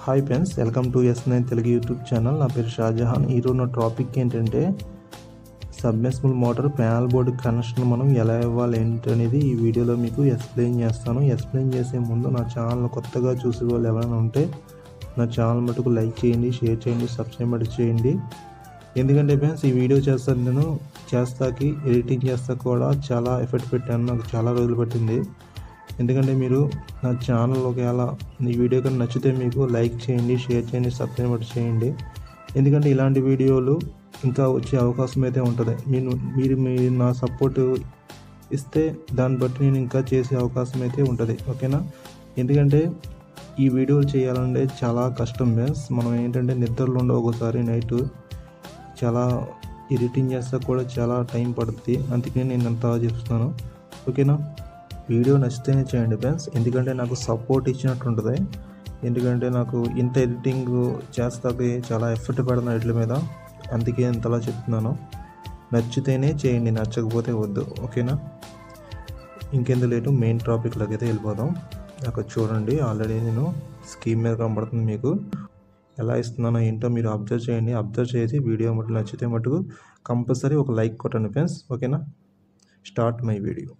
Hi friends, welcome to S9 Telugu YouTube channel. నా పేరు షాజహాన్. ఈరోజు నా టాపిక్ ఏంటంటే submersible motor panel board connection మనం ఎలా ఇవ్వాలి ఏంటనేది ఈ వీడియోలో మీకు ఎక్స్ప్లెయిన్ చేస్తాను. ఎక్స్ప్లెయిన్ చేసే ముందు నా ఛానల్ కొత్తగా చూసే వాళ్ళు ఎవరైనా ఉంటే నా ఛానల్ మటుకు లైక్ చేయండి, షేర్ చేయండి, సబ్స్క్రైబ్ మటుకు చేయండి. ఎందుకంటే ఫ్రెండ్స్, ఈ వీడియో చేస్తాను నేను చేస్తాకి ఎడిటింగ్ చేస్తా కూడా చాలా ఎఫర్ట్ పెట్టాను. నాకు చాలా రోజులు పట్టింది. ఎందుకంటే మీరు నా ఛానల్ ఒకవేళ ఈ వీడియో కానీ నచ్చితే మీకు లైక్ చేయండి, షేర్ చేయండి, సబ్స్క్రైబ్ చేయండి. ఎందుకంటే ఇలాంటి వీడియోలు ఇంకా వచ్చే అవకాశం అయితే ఉంటుంది. మీరు నా సపోర్ట్ ఇస్తే దాన్ని బట్టి నేను ఇంకా చేసే అవకాశం అయితే ఉంటుంది. ఓకేనా? ఎందుకంటే ఈ వీడియోలు చేయాలంటే చాలా కష్టం ఫ్రెండ్స్. మనం ఏంటంటే నిద్రలో ఉండవు, ఒకసారి నైట్ చాలా ఎడిటింగ్ చేస్తా కూడా చాలా టైం పడుతుంది. అందుకే నేను అంతా చెప్తున్నాను. ఓకేనా? వీడియో నచ్చితేనే చేయండి ఫ్రెండ్స్, ఎందుకంటే నాకు సపోర్ట్ ఇచ్చినట్టు ఉంటుంది. ఎందుకంటే నాకు ఇంత ఎడిటింగ్ చేస్తాకి చాలా ఎఫర్ట్ పెడతాను వీటి మీద, అందుకే ఇంతలా చెప్తున్నాను. నచ్చితేనే చేయండి, నచ్చకపోతే వద్దు. ఓకేనా? ఇంకెందుకు లేటు మెయిన్ టాపిక్లోకి అయితే వెళ్ళిపోదాం. అక్కడ చూడండి, ఆల్రెడీ నేను స్క్రీన్ మీద కనబడుతుంది. మీకు ఎలా ఇస్తున్నానో ఏంటో మీరు అబ్జర్వ్ చేయండి. అబ్జర్వ్ చేసి వీడియో మటుకు నచ్చితే మటుకు కంపల్సరీ ఒక లైక్ కొట్టండి ఫ్రెండ్స్. ఓకేనా? Start my video.